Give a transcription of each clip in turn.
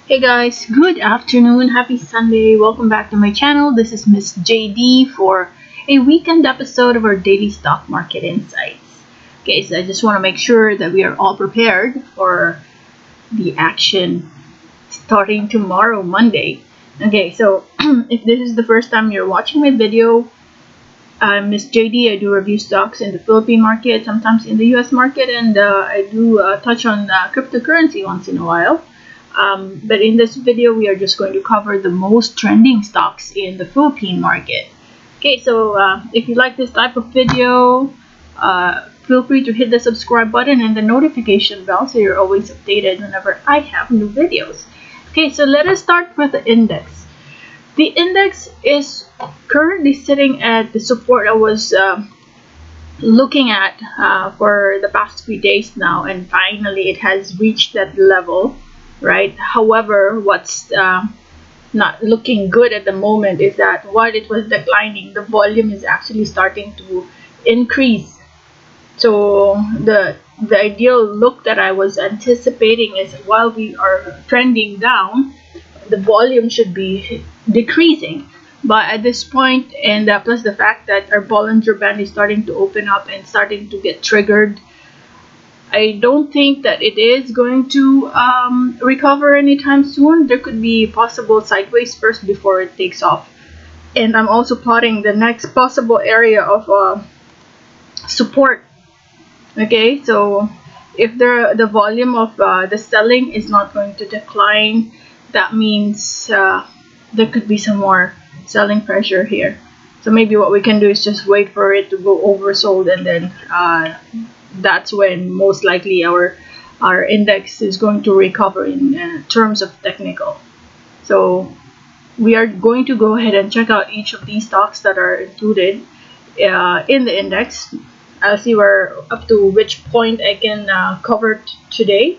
Hey guys, good afternoon, happy Sunday. Welcome back to my channel. This is Miss JD for a weekend episode of our daily stock market insights. Okay, so I just want to make sure that we are all prepared for the action starting tomorrow, Monday. Okay, so if this is the first time you're watching my video, I'm Miss JD. I do review stocks in the Philippine market, sometimes in the US market, and I do touch on cryptocurrency once in a while. But in this video, we are just going to cover the most trending stocks in the Philippine market. Okay, so if you like this type of video, feel free to hit the subscribe button and the notification bell so you're always updated whenever I have new videos. Okay, so let us start with the index. The index is currently sitting at the support I was looking at for the past few days now, and finally it has reached that level, right? However, what's not looking good at the moment is that while it was declining, the volume is actually starting to increase. So the ideal look that I was anticipating is while we are trending down, the volume should be decreasing. But at this point, and plus the fact that our Bollinger Band is starting to open up and starting to get triggered, I don't think that it is going to recover anytime soon. There could be possible sideways first before it takes off. And I'm also plotting the next possible area of support. Okay, so if the volume of the selling is not going to decline, that means there could be some more selling pressure here. So maybe what we can do is just wait for it to go oversold, and then that's when most likely our index is going to recover in terms of technical. So we are going to go ahead and check out each of these stocks that are included in the index. I'll see where up to which point I can cover today,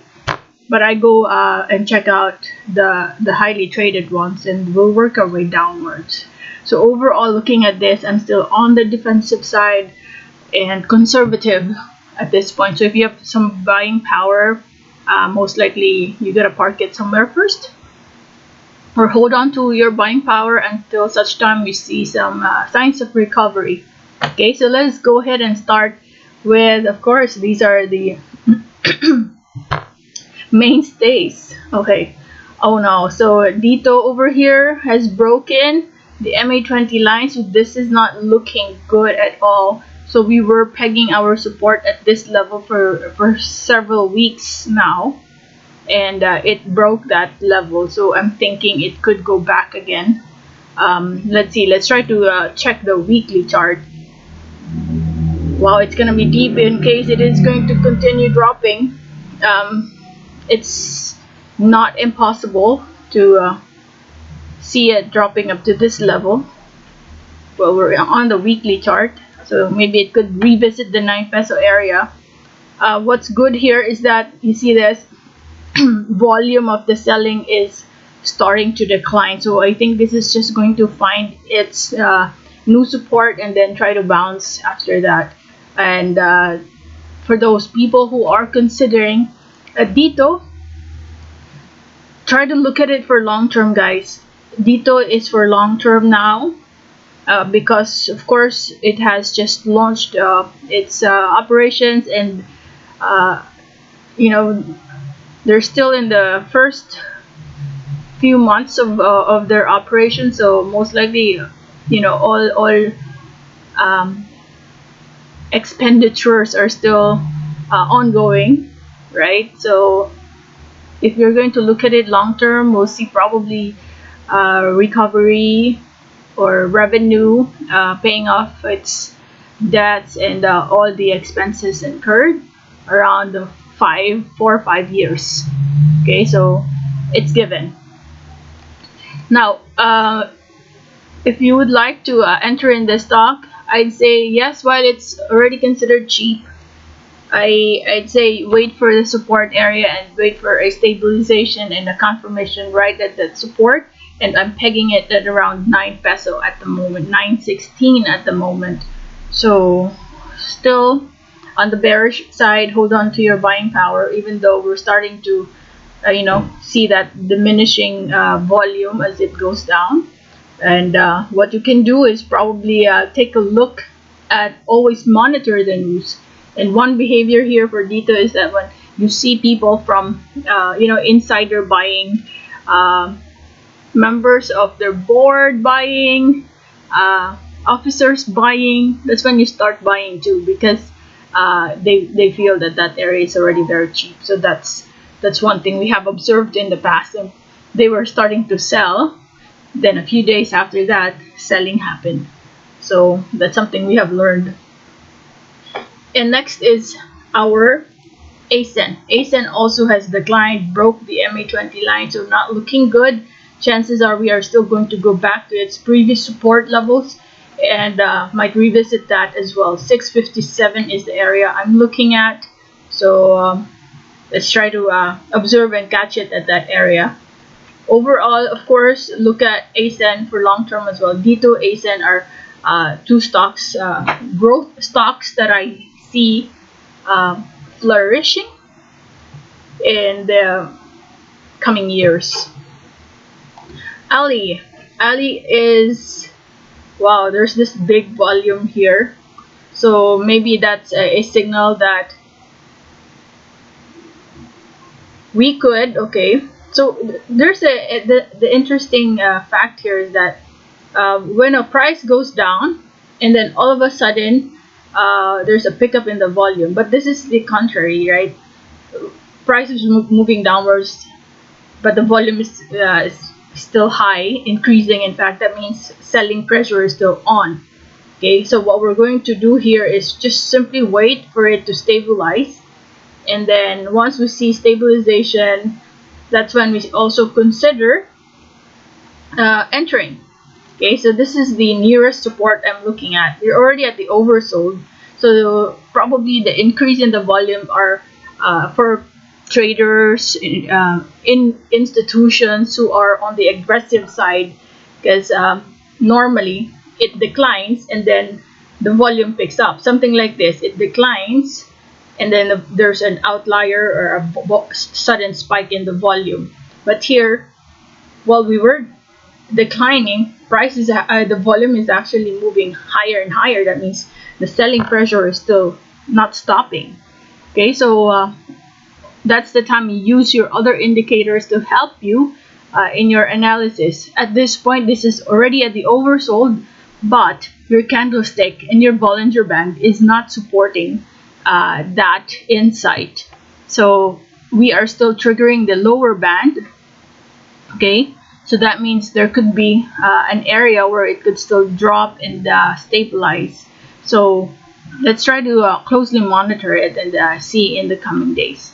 but I go and check out the highly traded ones, and we'll work our way downwards. So overall, looking at this, I'm still on the defensive side and conservative at this point. So if you have some buying power, most likely you gotta park it somewhere first, or hold on to your buying power until such time you see some signs of recovery. Okay, so let's go ahead and start with, of course, these are the mainstays. Okay, oh no, so BDO over here has broken the MA20 line, so this is not looking good at all. So we were pegging our support at this level for several weeks now, and it broke that level, so I'm thinking it could go back again. Let's see, let's try to check the weekly chart. Wow, it's gonna be deep in case it is going to continue dropping. It's not impossible to see it dropping up to this level. Well, we're on the weekly chart, so maybe it could revisit the 9 peso area. What's good here is that you see this volume of the selling is starting to decline, so I think this is just going to find its new support and then try to bounce after that. And for those people who are considering a BDO, try to look at it for long term, guys. BDO is for long term now, because of course it has just launched its operations, and you know, they're still in the first few months of their operation, so most likely, you know, all expenditures are still ongoing, right? So if you're going to look at it long term, we'll see probably recovery or revenue paying off its debts and all the expenses incurred around the 4 or 5 years. Okay, so it's given. Now, if you would like to enter in this stock, I'd say yes. While it's already considered cheap, I'd say wait for the support area and wait for a stabilization and a confirmation right at that support. And I'm pegging it at around 9 peso at the moment, 9.16 at the moment. So still on the bearish side, hold on to your buying power, even though we're starting to see that diminishing volume as it goes down. And what you can do is probably take a look at, always monitor the news. And one behavior here for Dito is that when you see people from insider buying, uh, members of their board buying, officers buying, that's when you start buying too, because they feel that that area is already very cheap. So that's one thing we have observed in the past, and they were starting to sell. Then a few days after that, selling happened. So that's something we have learned. And next is our ACEN. ACEN also has declined, broke the MA20 line, so not looking good. Chances are we are still going to go back to its previous support levels, and might revisit that as well. 657 is the area I'm looking at. So let's try to observe and catch it at that area. Overall, of course, look at ACEN for long term as well. Dito, ACEN are two stocks, growth stocks that I see uh, flourishing in the coming years. Ali. Ali is, wow, there's this big volume here. So maybe that's a signal that we could, okay. So there's the interesting fact here is that when a price goes down and then all of a sudden there's a pickup in the volume, but this is the contrary, right? Price is moving downwards, but the volume is still high, increasing. In fact, that means selling pressure is still on. Okay, so what we're going to do here is just simply wait for it to stabilize, and then once we see stabilization, that's when we also consider entering. Okay, so this is the nearest support I'm looking at. We're already at the oversold, so probably the increase in the volume are for traders in institutions who are on the aggressive side, because normally it declines and then the volume picks up. Something like this, it declines and then there's an outlier or a sudden spike in the volume. But here, while we were declining, prices, the volume is actually moving higher and higher. That means the selling pressure is still not stopping. Okay, so that's the time you use your other indicators to help you in your analysis. At this point, this is already at the oversold, but your candlestick and your Bollinger Band is not supporting that insight. So we are still triggering the lower band. Okay, so that means there could be an area where it could still drop and stabilize. So let's try to closely monitor it and see in the coming days.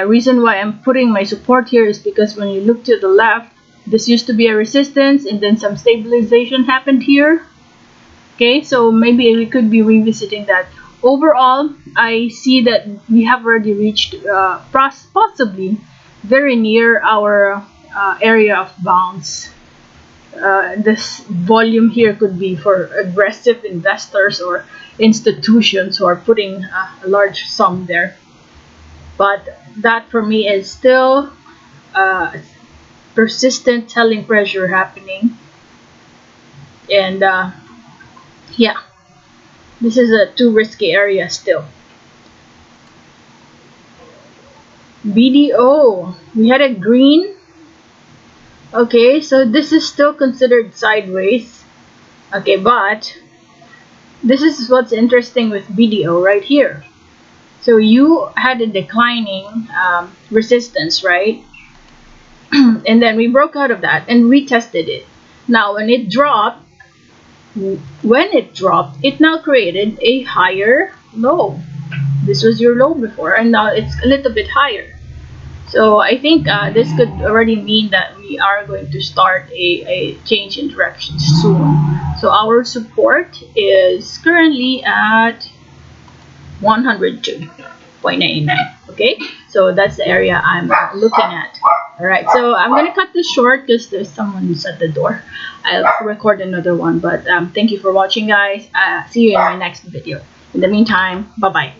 Reason why I'm putting my support here is because when you look to the left, this used to be a resistance and then some stabilization happened here. Okay, so maybe we could be revisiting that. Overall, I see that we have already reached possibly very near our area of bounds. This volume here could be for aggressive investors or institutions who are putting a large sum there. But that for me is still persistent selling pressure happening. And yeah, this is a too risky area still. BDO, we had a green. Okay, so this is still considered sideways. Okay, but this is what's interesting with BDO right here. So you had a declining resistance, right? And then we broke out of that and retested it. Now when it dropped, it now created a higher low. This was your low before, and now it's a little bit higher. So I think this could already mean that we are going to start a change in direction soon. So our support is currently at 102.99. Okay, so that's the area I'm looking at. All right, so I'm gonna cut this short because there's someone who's at the door. I'll record another one, but thank you for watching, guys. See you in my next video. In the meantime, bye bye.